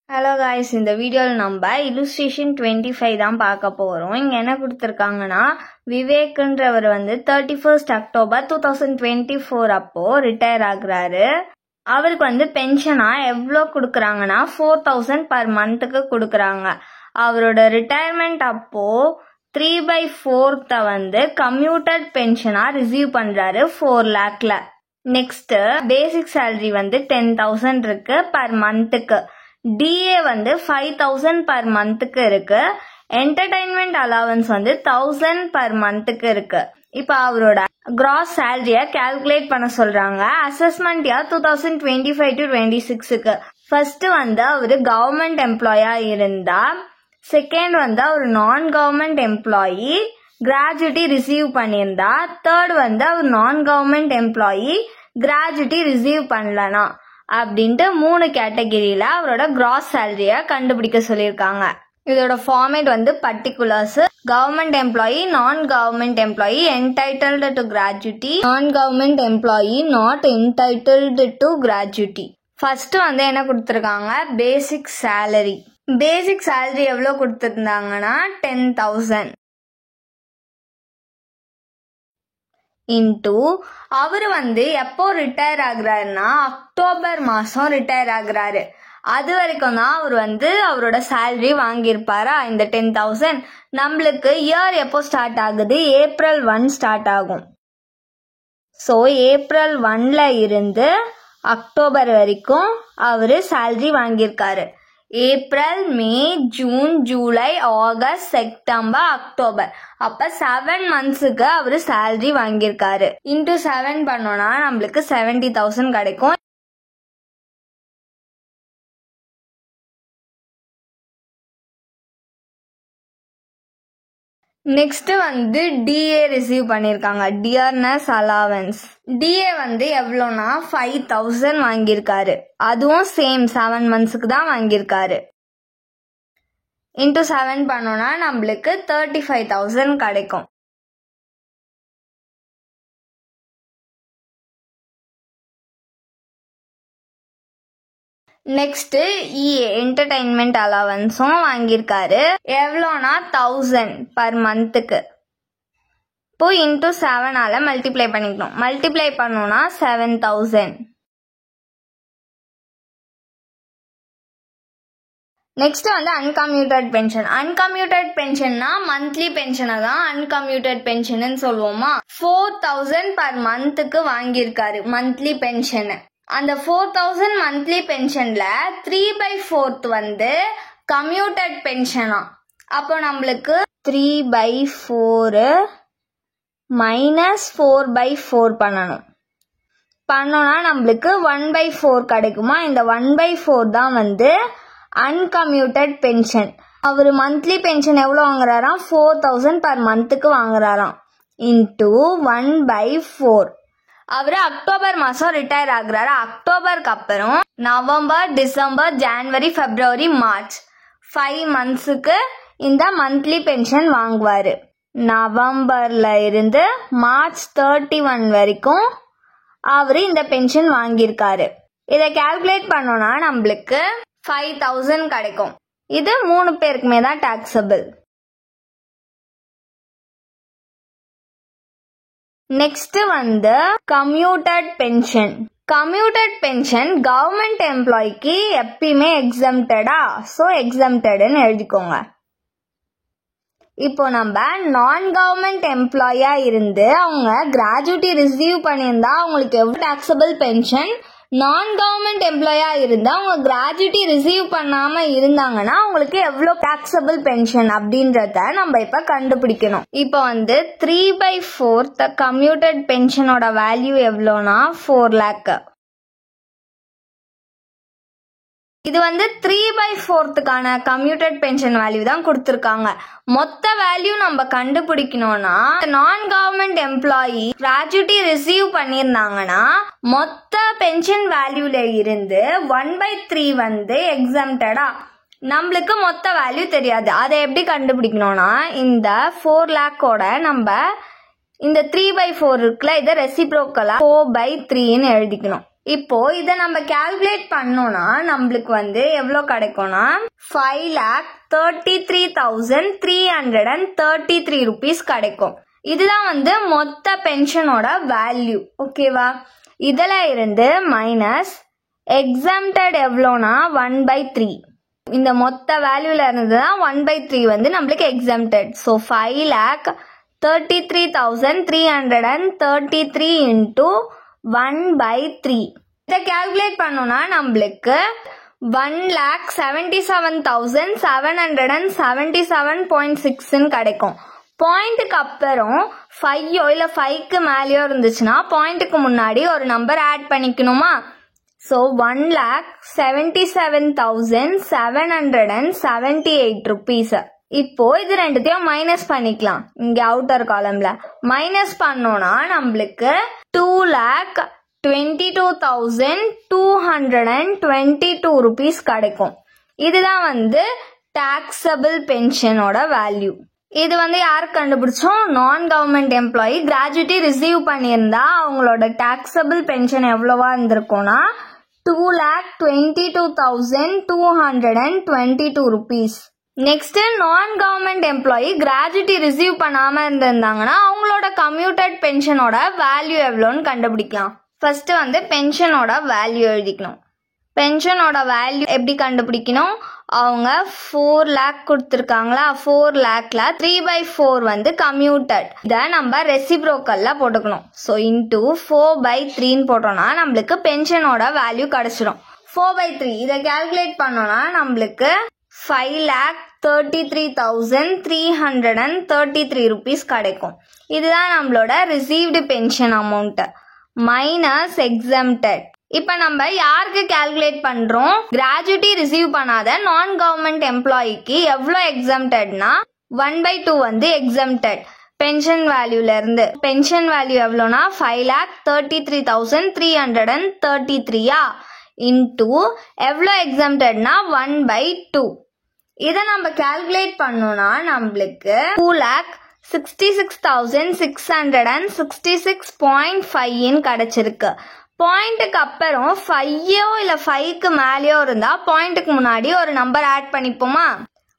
Hello guys, இந்த வீடியோவில் நம்ம illustration 25 தான் பார்க்க போகிறோம். இங்கே என்ன கொடுத்துருக்காங்கன்னா, விவேக்ன்றவர் 31st October 2024 அப்போ ரிட்டையர் ஆகுறாரு. அவருக்கு பென்ஷனாக எவ்வளோ கொடுக்குறாங்கன்னா 4000 பர் மந்த்துக்கு கொடுக்குறாங்க. அவரோட ரிட்டையர்மெண்ட் அப்போ 3/4 கம்யூட்டட் பென்ஷனாக ரிசீவ் பண்ணுறாரு 4 lakhல. நெக்ஸ்ட் பேசிக் சேலரி 10,000 இருக்கு பர் மந்த்துக்கு. DA 5,000 பர் மந்த்துக்கு இருக்கு. என்டர்டைன்மெண்ட் அலவன்ஸ் 1,000 பர் மந்த்துக்கு இருக்கு. இப்போ அவரோட கிராஸ் சேலரிய கால்குலேட் பண்ண சொல்றாங்க. Assessment year 2025 to 26க்கு. ஃபர்ஸ்ட் அவரு கவர்மெண்ட் எம்ப்ளாயா இருந்தா, செகண்ட் அவர் நான் கவர்மெண்ட் எம்ப்ளாயி கிராஜுவிட்டி ரிசீவ் பண்ணியிருந்தா, தேர்ட் அவர் நான் கவர்மெண்ட் எம்ப்ளாயி கிராஜுவிட்டி ரிசீவ் பண்ணலனா அப்படின்ட்டு 3 கேட்டகரியில அவரோட கிராஸ் சேலரிய கண்டுபிடிக்க சொல்லியிருக்காங்க. இதோட format particulars: government employee, non government employee entitled to gratuity, non government employee not entitled to gratuity. First என்ன கொடுத்துருக்காங்க, பேசிக் சேலரி. பேசிக் சேலரி எவ்வளோ கொடுத்துருந்தாங்கன்னா 10,000 இன்டூ அவரு எப்போ ரிட்டையர் ஆகுறாருன்னா அக்டோபர் மாசம் ரிட்டையர் ஆகுறாரு. அது வரைக்கும் தான் அவர் அவரோட சேலரி வாங்கியிருப்பாரா. இந்த 10,000 நம்மளுக்கு இயர் எப்போ ஸ்டார்ட் ஆகுது, April 1 ஸ்டார்ட் ஆகும். ஸோ April 1ல இருந்து அக்டோபர் வரைக்கும் அவரு சேலரி வாங்கியிருக்காரு. April, May, June, July, August, September, October. அப்ப 7 monthsக்கு அவரு சேலரி வாங்கியிருக்காரு. இன்டூ 7 பண்ணோம்னா நம்மளுக்கு 70,000 கிடைக்கும். நெக்ஸ்ட் DA ரிசீவ் பண்ணிருக்காங்க, டியர்னஸ் அலவன்ஸ். DA எவ்வளோனா 5,000 வாங்கியிருக்காரு. அதுவும் சேம் 7 monthsக்கு தான் வாங்கியிருக்காரு. இன்டூ 7 பண்ணோம்னா நம்மளுக்கு 35,000 கிடைக்கும். நெக்ஸ்ட் EA என்டர்டைன்மெண்ட் அலவன்ஸும் வாங்கியிருக்காரு. எவ்வளோனா 1000 பர் மந்த்துக்கு. இப்போ இன்டூ 7ஆல மல்டிப்ளை பண்ணிக்கணும். மல்டிப்ளை பண்ணோம்னா 7,000. Next uncommuted pension. அன்கம்யூட்டட் பென்ஷன்னா மந்த்லி பென்ஷனை தான் அன்கம்யூட்டட் பென்ஷன் சொல்லுவோமா. 4,000 பர் மந்த்துக்கு வாங்கியிருக்காரு மந்த்லி பென்ஷன். அந்த 4,000 மந்த்லி பென்ஷன்ல 3/4 கம்யூட்டட் பென்ஷனா. அப்போ நம்மளுக்கு 3/4 மைனஸ் 4/4 பண்ணணும். பண்ணோம்னா நம்மளுக்கு 1/4 கிடைக்குமா. இந்த 1/4 தான் அன்கம்யூட்டட் பென்ஷன். அவர் மந்த்லி பென்ஷன் எவ்வளோ வாங்குறாராம், 4,000 பர் மந்த்துக்கு வாங்குறாராம். இன்டூ 1/4. அவரு அக்டோபர் மாசம் ரிட்டையர் ஆகுறாரு. அக்டோபருக்கு அப்புறம் நவம்பர், டிசம்பர், ஜனவரி, பிப்ரவரி, மார்ச் 5 monthsக்கு இந்த மந்த்லி பென்ஷன் வாங்குவாரு. நவம்பர்ல இருந்து மார்ச் 31 வரைக்கும் அவரு இந்த பென்ஷன் வாங்கியிருக்காரு. இதை கால்குலேட் பண்ணோம்னா நம்மளுக்கு 5,000 கிடைக்கும். இது 3 பேருக்குமே தான் taxable. Next commuted pension. Commuted pension government எம்ப்ளாய்க்கு எப்பயுமே எக்ஸம்டடா. ஸோ எக்ஸம்டட்னு எழுதிக்கோங்க. இப்போ நம்ம நான் கவர்மெண்ட் எம்ப்ளாயா இருந்து அவங்க கிராஜுவிட்டி ரிசீவ் பண்ணியிருந்தா அவங்களுக்கு எவ்வளோ டாக்ஸபிள் பென்ஷன், நான் கவர்மெண்ட் எம்ப்ளாயா இருந்தா அவங்க கிராஜுவிட்டி ரிசீவ் பண்ணாம இருந்தாங்கன்னா அவங்களுக்கு எவ்வளோ டாக்ஸபிள் பென்ஷன் அப்படின்றத நம்ம இப்ப கண்டுபிடிக்கணும். இப்போ 3/4 கம்யூட்டட் பென்ஷனோட வேல்யூ எவ்வளோனா 4 lakh. இது 3/4க்கான கம்யூட்டட் பென்ஷன் வேல்யூ தான் கொடுத்துருக்காங்க. மொத்த வேல்யூ நம்ம கண்டுபிடிக்கணும்னா நான் கவர்மெண்ட் எம்ப்ளாயி கிராஜுவிட்டி ரிசீவ் பண்ணியிருந்தாங்கன்னா மொத்த பென்ஷன் வேல்யூல இருந்து 1/3 எக்ஸம்டடா. நம்மளுக்கு மொத்த வேல்யூ தெரியாது. அதை எப்படி கண்டுபிடிக்கணும்னா இந்த 4 lakhோட நம்ம இந்த 3/4 இருக்குல்ல, இதை ரெசிப்ரோக்கலா 4/3ன்னு எழுதிக்கணும். இப்போ இதை நம்ம கால்குலேட் பண்ணோம்னா நம்மளுக்கு வந்து எவ்வளோ கிடைக்கும்னா 5,33,333 rupees கிடைக்கும். இதுதான் வந்து மொத்த பென்ஷனோட வேல்யூ. ஓகேவா? இதுல இருந்து மைனஸ் எக்ஸம்டட் எவ்வளோனா 1/3. இந்த மொத்த வேல்யூல இருந்து தான் 1/3 வந்து நம்மளுக்கு எக்ஸம்டட். So 5,33,333 into 1/3. இதை கால்குலேட் பண்ணோம்னா நம்மளுக்கு 1,77,777.6 கிடைக்கும். பாயிண்ட்டுக்கு அப்புறம் 5 இல்ல 5க்கு மேலேயோ இருந்துச்சுன்னா பாயிண்ட்டுக்கு முன்னாடி ஒரு நம்பர் ஆட் பண்ணிக்கணுமா? So 1,77,778 rupees. இப்போ இது ரெண்டுத்தையும் மைனஸ் பண்ணிக்கலாம். இங்க அவுட்டர் காலம்ல மைனஸ் பண்ணோம்னா நம்மளுக்கு 2,22,222 rupees கிடைக்கும். இதுதான் வந்து டாக்ஸபிள் பென்ஷனோட வேல்யூ. இது வந்து யாரு கண்டுபிடிச்சோம்? நான் கவர்மெண்ட் எம்ப்ளாயி கிராஜுவிட்டி ரிசீவ் பண்ணியிருந்தா அவங்களோட டாக்ஸபிள் பென்ஷன் எவ்வளவா இருந்திருக்கும்னா 2,22,222 rupees. நெக்ஸ்ட் நான் கவர்மெண்ட் எம்ப்ளாயி கிராஜுவிட்டி ரிசீவ் பண்ணாம இருந்திருந்தாங்கன்னா அவங்களோட கம்யூட்டட் பென்ஷனோட வேல்யூ எவ்வளோன்னு கண்டுபிடிக்கலாம். ஃபர்ஸ்ட் வந்து பென்ஷனோட வேல்யூ எழுதிக்கணும். பென்ஷனோட வேல்யூ எப்படி கண்டுபிடிக்கணும்? அவங்க 4 lakh கொடுத்துருக்காங்களா, 4 lakhல 3/4 வந்து கம்யூட்டட். இதை நம்ம ரெசிப்ரோக்கல்ல போட்டுக்கணும். ஸோ இன்டூ 4/3 போட்டோம்னா நம்மளுக்கு பென்ஷனோட வேல்யூ கிடைச்சிடும். 4/3 இதை கால்குலேட் பண்ணோம்னா நம்மளுக்கு 5,33,333 rupees கிடைக்கும். இதுதான் நம்மளோட received pension amount minus exempted. இப்ப நம்ம யாருக்கு கால்குலேட் பண்றோம்? கிராஜுவிட்டி ரிசீவ் பண்ணாத நான் கவர்மெண்ட் எம்ப்ளாயிக்கு எவ்வளோ எக்ஸம்டட்னா 1/2 வந்து எக்ஸம்டட் பென்ஷன் வேல்யூல இருந்து. பென்ஷன் வேல்யூ எவ்வளோனா 5,33,333 இன்டூ எவ்வளோ எக்ஸம்டட்னா 1/2. இதை நம்ம கால்குலேட் பண்ணோம்னா நம்மளுக்கு 2,66,666.5 கிடைச்சிருக்கு. பாயிண்ட்டுக்கு அப்புறம் 5 இல்ல 5க்கு மேலேயோ இருந்தா பாயிண்ட்டுக்கு முன்னாடி ஒரு நம்பர் ஆட் பண்ணிப்போமா?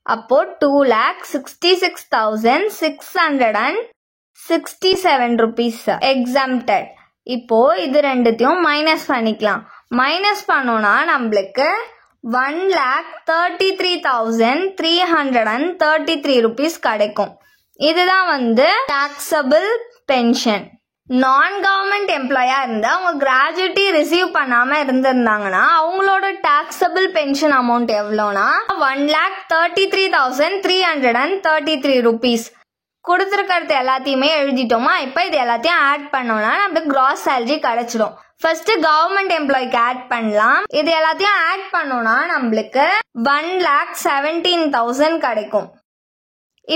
அப்போ 2,66,667 rupees எக்ஸம்டட். இப்போ இது ரெண்டுத்தையும் மைனஸ் பண்ணிக்கலாம். மைனஸ் பண்ணோம்னா நம்மளுக்கு 1,33,333 rupees கிடைக்கும். இதுதான் வந்து டாக்ஸபிள் பென்ஷன். நான் கவர்மெண்ட் எம்ப்ளாயா இருந்தா அவங்க கிராஜுவிட்டி ரிசீவ் பண்ணாம இருந்திருந்தாங்கன்னா அவங்களோட டாக்ஸபிள் பென்ஷன் அமௌண்ட் எவ்வளோனா 1,33,333 rupees. கொடுத்துருக்கிறது எல்லாத்தையுமே எழுதிட்டோமா? இப்போ இது எல்லாத்தையும் ஆட் பண்ணோம்னா நம்மளுக்கு கிராஸ் சேலரி கிடைச்சிடும். ஃபர்ஸ்ட் கவர்மெண்ட் எம்ப்ளாய்க்கு ஆட் பண்ணலாம். இது எல்லாத்தையும் ஆட் பண்ணோம்னா நம்மளுக்கு 1,17,000 கிடைக்கும்.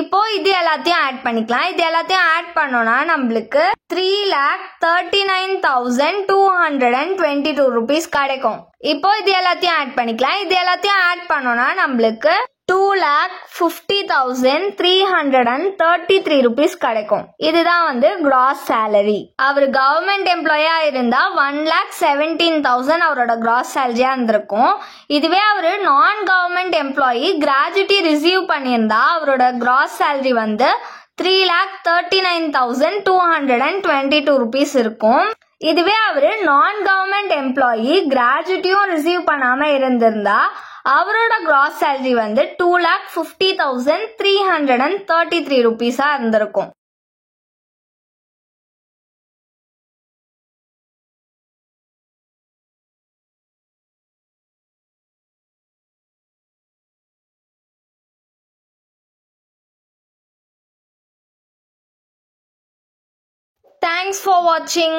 இப்போ இது எல்லாத்தையும் ஆட் பண்ணிக்கலாம். இது எல்லாத்தையும் ஆட் பண்ணோம்னா நம்மளுக்கு 3,39,222 rupees கிடைக்கும். இப்போ இது எல்லாத்தையும் ஆட் பண்ணிக்கலாம். இது எல்லாத்தையும் ஆட் பண்ணோம்னா நம்மளுக்கு 2,50,333 rupees கிடைக்கும். இதுதான் வந்து கிராஸ் சேலரி. அவர் கவர்மெண்ட் எம்ப்ளாயா இருந்தா 1,17,000 அவரோட கிராஸ் சேலரியா இருந்திருக்கும். இதுவே அவரு நான் கவர்மெண்ட் எம்ப்ளாயி கிராஜுவிட்டி ரிசீவ் பண்ணியிருந்தா அவரோட கிராஸ் சேலரி வந்து 3,39,222 rupees இருக்கும். இதுவே அவரு நான் கவர்மெண்ட் எம்ப்ளாயி கிராஜுவிட்டியும் ரிசீவ் பண்ணாம இருந்திருந்தா அவரோட கிராஸ் சேலரி வந்து 2,50,333 rupees இருந்திருக்கும். Thanks for watching.